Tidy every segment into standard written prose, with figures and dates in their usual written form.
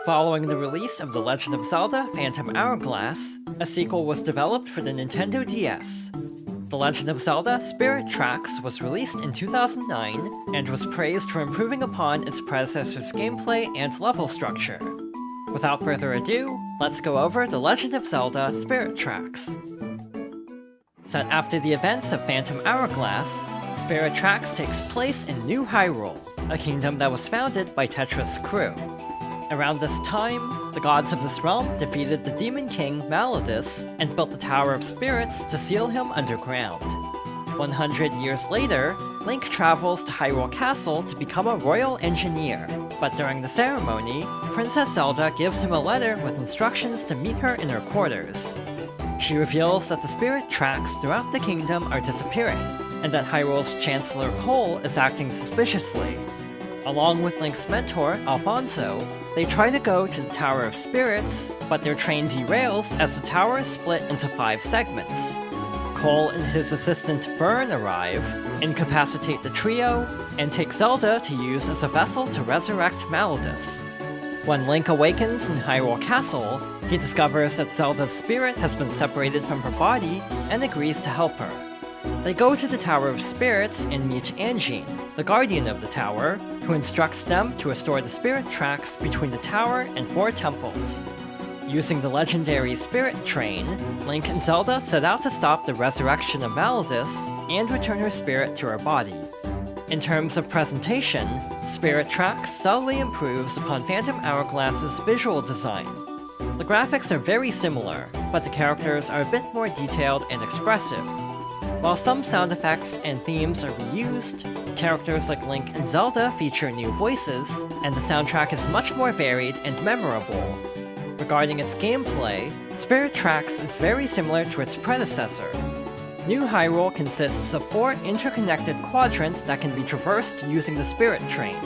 Following the release of The Legend of Zelda Phantom Hourglass, a sequel was developed for the Nintendo DS. The Legend of Zelda Spirit Tracks was released in 2009 and was praised for improving upon its predecessor's gameplay and level structure. Without further ado, let's go over The Legend of Zelda Spirit Tracks. Set after the events of Phantom Hourglass, Spirit Tracks takes place in New Hyrule, a kingdom that was founded by Tetra's crew. Around this time, the gods of this realm defeated the Demon King Malladus and built the Tower of Spirits to seal him underground. 100 years later, Link travels to Hyrule Castle to become a royal engineer, but during the ceremony, Princess Zelda gives him a letter with instructions to meet her in her quarters. She reveals that the spirit tracks throughout the kingdom are disappearing, and that Hyrule's Chancellor Cole is acting suspiciously. Along with Link's mentor, Alfonso, they try to go to the Tower of Spirits, but their train derails as the tower is split into 5 segments. Cole and his assistant Byrne arrive, incapacitate the trio, and take Zelda to use as a vessel to resurrect Malladus. When Link awakens in Hyrule Castle, he discovers that Zelda's spirit has been separated from her body and agrees to help her. They go to the Tower of Spirits and meet Anjean, the guardian of the tower, who instructs them to restore the spirit tracks between the tower and 4 temples. Using the legendary Spirit Train, Link and Zelda set out to stop the resurrection of Malladus and return her spirit to her body. In terms of presentation, Spirit Tracks subtly improves upon Phantom Hourglass's visual design. The graphics are very similar, but the characters are a bit more detailed and expressive. While some sound effects and themes are reused, characters like Link and Zelda feature new voices, and the soundtrack is much more varied and memorable. Regarding its gameplay, Spirit Tracks is very similar to its predecessor. New Hyrule consists of 4 interconnected quadrants that can be traversed using the Spirit Train.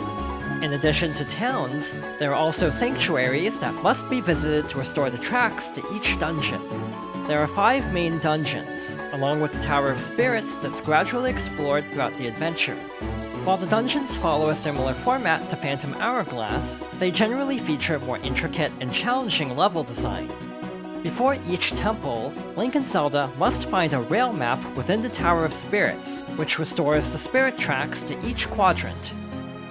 In addition to towns, there are also sanctuaries that must be visited to restore the tracks to each dungeon. There are 5 main dungeons, along with the Tower of Spirits that's gradually explored throughout the adventure. While the dungeons follow a similar format to Phantom Hourglass, they generally feature more intricate and challenging level design. Before each temple, Link and Zelda must find a rail map within the Tower of Spirits, which restores the spirit tracks to each quadrant.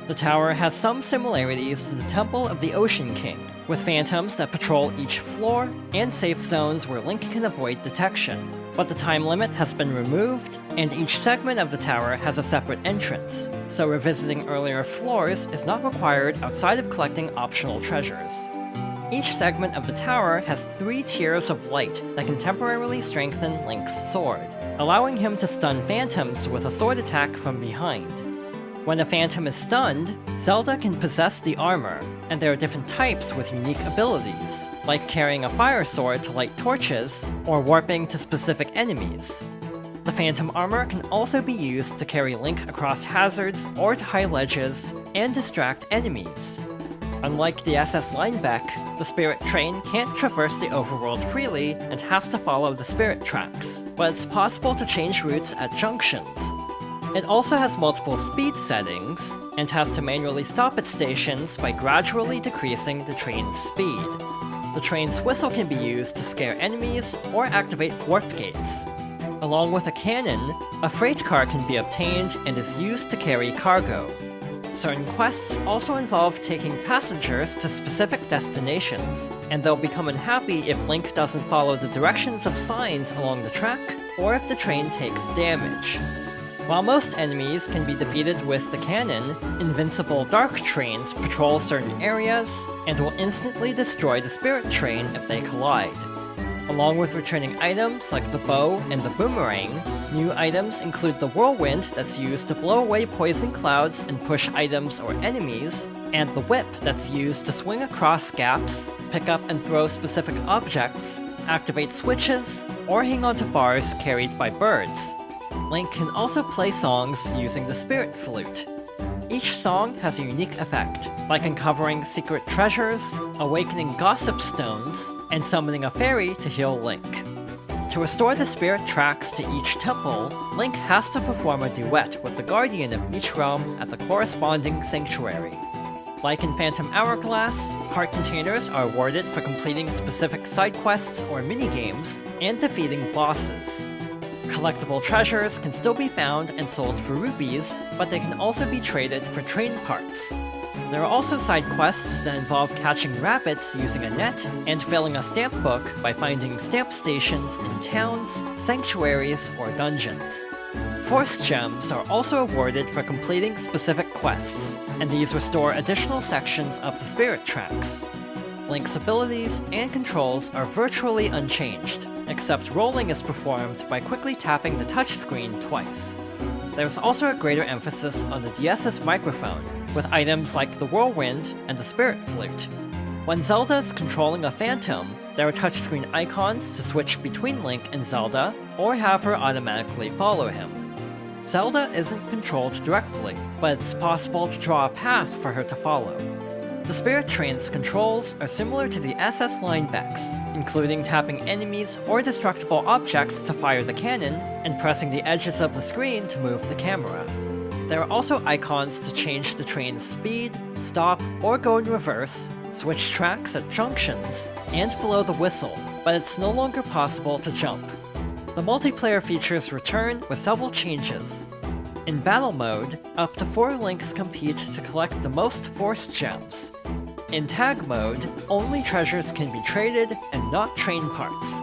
The tower has some similarities to the Temple of the Ocean King, with phantoms that patrol each floor, and safe zones where Link can avoid detection. But the time limit has been removed, and each segment of the tower has a separate entrance, so revisiting earlier floors is not required outside of collecting optional treasures. Each segment of the tower has 3 tiers of light that can temporarily strengthen Link's sword, allowing him to stun phantoms with a sword attack from behind. When a phantom is stunned, Zelda can possess the armor, and there are different types with unique abilities, like carrying a fire sword to light torches, or warping to specific enemies. The phantom armor can also be used to carry Link across hazards or to high ledges, and distract enemies. Unlike the SS Linebeck, the Spirit Train can't traverse the overworld freely and has to follow the spirit tracks, but it's possible to change routes at junctions. It also has multiple speed settings, and has to manually stop at stations by gradually decreasing the train's speed. The train's whistle can be used to scare enemies or activate warp gates. Along with a cannon, a freight car can be obtained and is used to carry cargo. Certain quests also involve taking passengers to specific destinations, and they'll become unhappy if Link doesn't follow the directions of signs along the track, or if the train takes damage. While most enemies can be defeated with the cannon, invincible dark trains patrol certain areas, and will instantly destroy the spirit train if they collide. Along with returning items like the bow and the boomerang, new items include the whirlwind that's used to blow away poison clouds and push items or enemies, and the whip that's used to swing across gaps, pick up and throw specific objects, activate switches, or hang onto bars carried by birds. Link can also play songs using the Spirit Flute. Each song has a unique effect, like uncovering secret treasures, awakening gossip stones, and summoning a fairy to heal Link. To restore the spirit tracks to each temple, Link has to perform a duet with the guardian of each realm at the corresponding sanctuary. Like in Phantom Hourglass, heart containers are awarded for completing specific side quests or minigames, and defeating bosses. Collectible treasures can still be found and sold for rupees, but they can also be traded for train parts. There are also side quests that involve catching rabbits using a net and filling a stamp book by finding stamp stations in towns, sanctuaries, or dungeons. Force gems are also awarded for completing specific quests, and these restore additional sections of the spirit tracks. Link's abilities and controls are virtually unchanged, except rolling is performed by quickly tapping the touchscreen twice. There's also a greater emphasis on the DS's microphone, with items like the Whirlwind and the Spirit Flute. When Zelda is controlling a Phantom, there are touchscreen icons to switch between Link and Zelda, or have her automatically follow him. Zelda isn't controlled directly, but it's possible to draw a path for her to follow. The Spirit Train's controls are similar to the SS Line Beck's, including tapping enemies or destructible objects to fire the cannon, and pressing the edges of the screen to move the camera. There are also icons to change the train's speed, stop, or go in reverse, switch tracks at junctions, and below the whistle, but it's no longer possible to jump. The multiplayer features return with several changes. In battle mode, up to 4 Links compete to collect the most Force gems. In tag mode, only treasures can be traded and not train parts.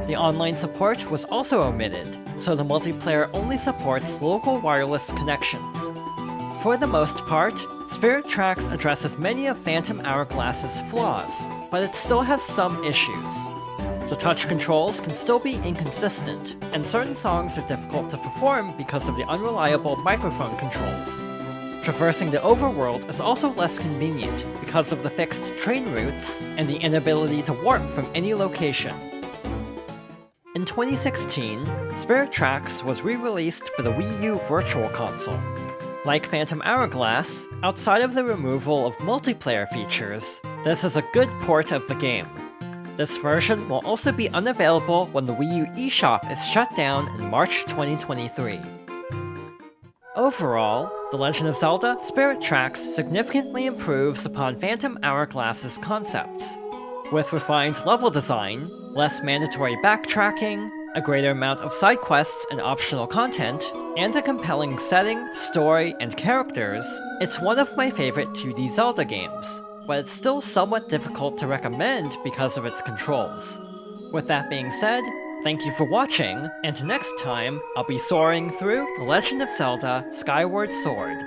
The online support was also omitted, so the multiplayer only supports local wireless connections. For the most part, Spirit Tracks addresses many of Phantom Hourglass's flaws, but it still has some issues. The touch controls can still be inconsistent, and certain songs are difficult to perform because of the unreliable microphone controls. Traversing the overworld is also less convenient because of the fixed train routes and the inability to warp from any location. In 2016, Spirit Tracks was re-released for the Wii U Virtual Console. Like Phantom Hourglass, outside of the removal of multiplayer features, this is a good port of the game. This version will also be unavailable when the Wii U eShop is shut down in March 2023. Overall, The Legend of Zelda Spirit Tracks significantly improves upon Phantom Hourglass's concepts. With refined level design, less mandatory backtracking, a greater amount of side quests and optional content, and a compelling setting, story, and characters, it's one of my favorite 2D Zelda games, but it's still somewhat difficult to recommend because of its controls. With that being said, thank you for watching, and next time, I'll be soaring through The Legend of Zelda Skyward Sword.